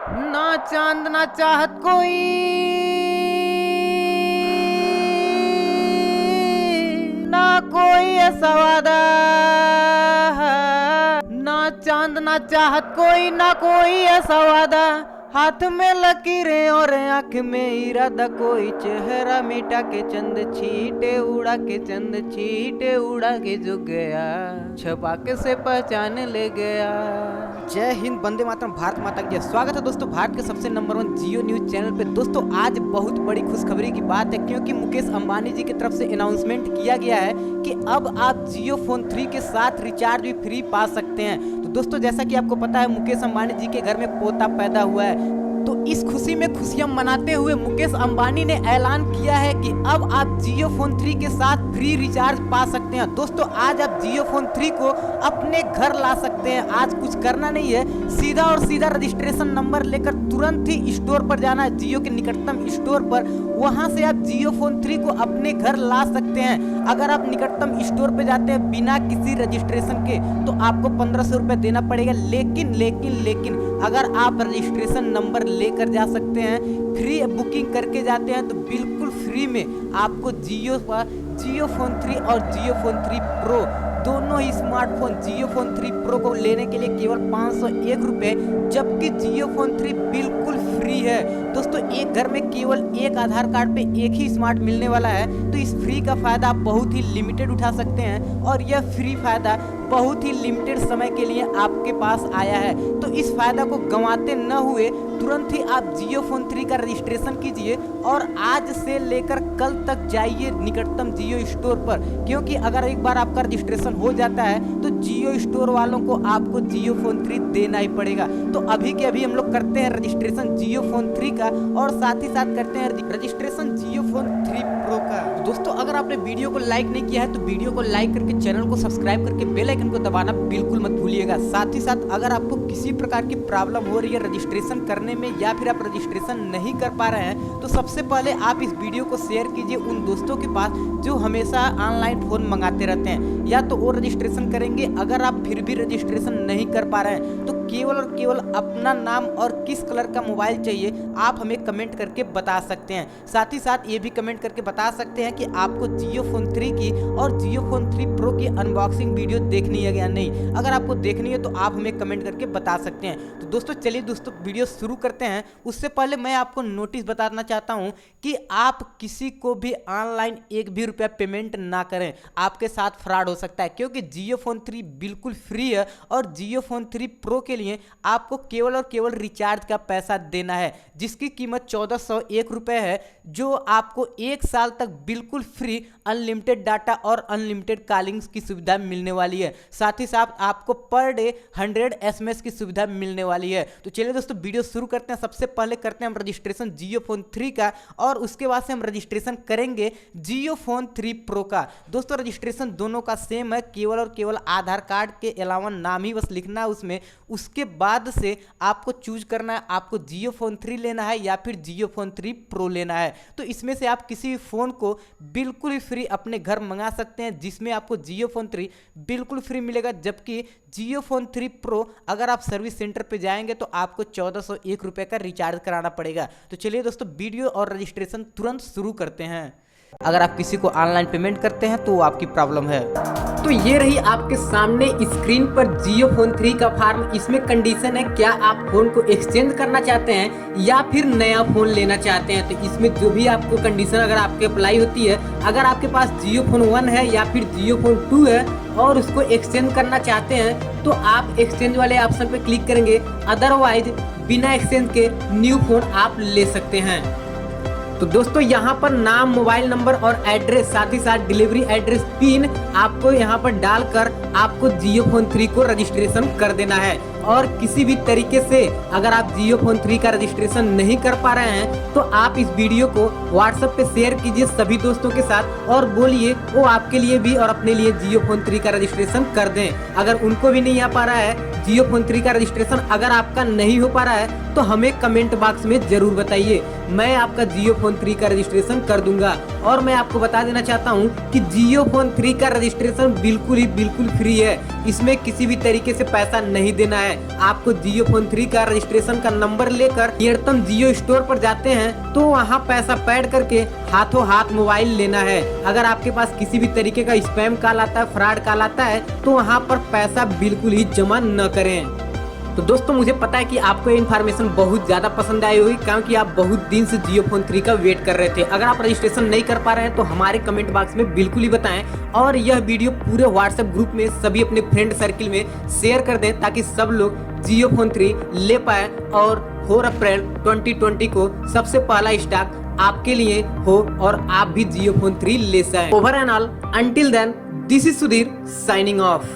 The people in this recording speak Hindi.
ना चांद ना चाहत कोई, ना कोई ऐसा वादा, ना चांद ना चाहत कोई, ना कोई ऐसा वादा, हाथ में लकीरें और आंख में इरादा, कोई चेहरा मिटा के चंद छीटे उड़ा के, चंद छीटे उड़ा के जो गया, छपा के से पहचान ले गया। जय हिंद, वंदे मातरम, भारत माता की जय। स्वागत है दोस्तों भारत के सबसे नंबर 1 जियो न्यूज चैनल पे। दोस्तों आज बहुत बड़ी खुशखबरी की बात है, क्योंकि मुकेश अंबानी जी की तरफ से अनाउंसमेंट किया गया है कि अब आप जियो फोन 3 के साथ रिचार्ज भी फ्री पा सकते हैं। तो दोस्तों जैसा कि आपको पता है, मुकेश अंबानी जी के घर में पोता पैदा हुआ है, तो इस खुशी में खुशियां मनाते हुए मुकेश अंबानी ने ऐलान किया है कि अब आप जियो फोन 3 के साथ फ्री रिचार्ज पा सकते हैं। दोस्तों आज आप जियो फोन 3 को अपने घर ला सकते हैं। आज कुछ करना नहीं है, सीधा और सीधा रजिस्ट्रेशन नंबर लेकर तुरंत ही स्टोर पर जाना है, जियो के निकटतम स्टोर पर। वहां से आप जियो फोन 3 को अपने घर ला सकते हैं। अगर आप निकटतम स्टोर पे जाते हैं बिना किसी रजिस्ट्रेशन के, तो आपको 1500 रुपए देना पड़ेगा। लेकिन अगर आप रजिस्ट्रेशन नंबर लेकर जा सकते हैं, फ्री बुकिंग करके जाते हैं, तो बिल्कुल फ्री में आपको जियो फोन 3 और जियो फोन 3 प्रो दोनों ही स्मार्टफोन जियो फोन 3 प्रो को लेने के लिए केवल 501 रुपये, जबकि जियो फोन 3 बिल्कुल फ्री है। दोस्तों एक घर में केवल एक आधार कार्ड पे एक ही स्मार्ट मिलने वाला है, तो इस फ्री का फायदा आप बहुत ही लिमिटेड उठा सकते हैं, और यह फ्री फायदा बहुत ही लिमिटेड समय के लिए आपके पास आया है। तो इस फायदा को गंवाते न हुए तुरंत ही आप जियो फोन 3 का रजिस्ट्रेशन कीजिए और आज से लेकर कल तक जाइए निकटतम जियो स्टोर पर, क्योंकि अगर एक बार आपका रजिस्ट्रेशन हो जाता है तो जियो स्टोर वालों को आपको जियो फोन 3 देना ही पड़ेगा। तो अभी के अभी हम लोग करते हैं रजिस्ट्रेशन जियो फोन 3 का, और साथ ही साथ करते हैं रजिस्ट्रेशन जियो फोन 3 प्रो का। दोस्तों अगर आपने वीडियो को लाइक नहीं किया है तो वीडियो को लाइक करके चैनल को सब्सक्राइब करके बेल आइकन को दबाना बिल्कुल मत भूलिएगा। साथ ही साथ अगर आपको किसी प्रकार की प्रॉब्लम हो रही है रजिस्ट्रेशन करने में, या फिर आप रजिस्ट्रेशन नहीं कर पा रहे हैं, तो सबसे पहले आप इस वीडियो को शेयर कीजिए उन दोस्तों के पास जो हमेशा ऑनलाइन फोन मंगाते रहते हैं, या तो वो रजिस्ट्रेशन करेंगे। अगर आप फिर भी रजिस्ट्रेशन नहीं कर पा रहे हैं, तो केवल और केवल अपना नाम और किस कलर का मोबाइल चाहिए आप हमें कमेंट करके बता सकते हैं। साथ ही साथ ये भी कमेंट करके बता सकते हैं कि आपको जियो फोन 3 की और जियो फोन 3 प्रो की अनबॉक्सिंग वीडियो देखनी है या नहीं। अगर आपको देखनी है तो आप हमें कमेंट करके बता सकते हैं। तो दोस्तों चलिए दोस्तों वीडियो शुरू करते हैं। उससे पहले मैं आपको नोटिस बताना चाहता हूं कि आप किसी को भी ऑनलाइन एक भी रुपया पेमेंट ना करें, आपके साथ फ्रॉड हो सकता है। क्योंकि जियो फोन 3 बिल्कुल फ्री है, और जियो फोन 3 प्रो के लिए आपको केवल और केवल रिचार्ज का पैसा देना है, जिसकी कीमत 1401 रुपये है, जो आपको 1 साल तक बिल्कुल फ्री अनलिमिटेड डाटा और अनलिमिटेड कॉलिंग्स की सुविधा मिलने वाली है। साथ ही साथ आपको पर डे 100 SMS की सुविधा मिलने वाली है। तो चलिए दोस्तों वीडियो शुरू करते हैं। सबसे पहले करते हैं हम रजिस्ट्रेशन जियो फोन 3 का, और उसके बाद से हम रजिस्ट्रेशन करेंगे जियो फोन 3 प्रो का। दोस्तों रजिस्ट्रेशन दोनों का सेम है, केवल और केवल आधार कार्ड के अलावा नाम ही बस लिखना है उसमें। उसके बाद से आपको चूज करना है आपको जियो फोन 3 लेना है या फिर जियो फोन 3 प्रो लेना है। तो इसमें से आप किसी भी फोन को बिल्कुल ही फ्री अपने घर मंगा सकते हैं, जिसमें आपको जियो फोन 3 बिल्कुल फ्री मिलेगा, जबकि जियो फोन 3 प्रो अगर आप सर्विस सेंटर पे जाएंगे तो आपको 1401 रुपये का रिचार्ज कराना पड़ेगा। तो चलिए दोस्तों वीडियो और रजिस्ट्रेशन तुरंत शुरू करते हैं। अगर आप किसी को ऑनलाइन पेमेंट करते हैं तो वो आपकी प्रॉब्लम है। तो ये रही आपके सामने स्क्रीन पर जियो फोन 3 का फॉर्म। इसमें कंडीशन है, क्या आप फोन को एक्सचेंज करना चाहते हैं या फिर नया फोन लेना चाहते हैं। तो इसमें जो भी आपको कंडीशन अगर आपके अप्लाई होती है, अगर आपके पास जियो फोन 1 है या फिर जियो फोन 2 है और उसको एक्सचेंज करना चाहते हैं, तो आप एक्सचेंज वाले ऑप्शन पे क्लिक करेंगे। अदरवाइज बिना एक्सचेंज के न्यू फोन आप ले सकते हैं। तो दोस्तों यहाँ पर नाम, मोबाइल नंबर और एड्रेस, साथ ही साथ डिलीवरी एड्रेस पिन आपको यहाँ पर डालकर आपको जियो फोन 3 को रजिस्ट्रेशन कर देना है। और किसी भी तरीके से अगर आप जियो फोन 3 का रजिस्ट्रेशन नहीं कर पा रहे हैं, तो आप इस वीडियो को व्हाट्सएप पे शेयर कीजिए सभी दोस्तों के साथ, और बोलिए वो आपके लिए भी और अपने लिए जियो फोन 3 का रजिस्ट्रेशन कर दें। अगर उनको भी नहीं आ पा रहा है जियो फोन 3 का रजिस्ट्रेशन अगर आपका नहीं हो पा रहा है तो हमें कमेंट बॉक्स में जरूर बताइए, मैं आपका जियो फोन 3 का रजिस्ट्रेशन कर दूंगा। और मैं आपको बता देना चाहता हूं कि जियो फोन 3 का रजिस्ट्रेशन बिल्कुल फ्री है, इसमें किसी भी तरीके से पैसा नहीं देना है। आपको जियो फोन 3 का रजिस्ट्रेशन का नंबर लेकर नियरतम जियो स्टोर पर जाते हैं तो वहां पैसा पेड करके हाथों हाथ मोबाइल लेना है। अगर आपके पास किसी भी तरीके का स्पैम कॉल आता है, फ्रॉड कॉल आता है, तो वहां पर पैसा बिल्कुल ही जमा न करें। तो दोस्तों मुझे पता है कि आपको ये इन्फॉर्मेशन बहुत ज़्यादा पसंद आई होगी, क्योंकि आप बहुत दिन से जियो फोन 3 का वेट कर रहे थे। अगर आप रजिस्ट्रेशन नहीं कर पा रहे हैं तो हमारे कमेंट बॉक्स में बिल्कुल ही बताएं, और यह वीडियो पूरे व्हाट्सएप ग्रुप में सभी अपने फ्रेंड सर्किल में शेयर कर दें, ताकि सब लोग जियो फोन 3 ले पाए और 4 अप्रैल 2020 को सबसे पहला स्टॉक आपके लिए हो और आप भी जियो फोन 3 ले सकें। Over and all, until then, this is Sudhir signing of.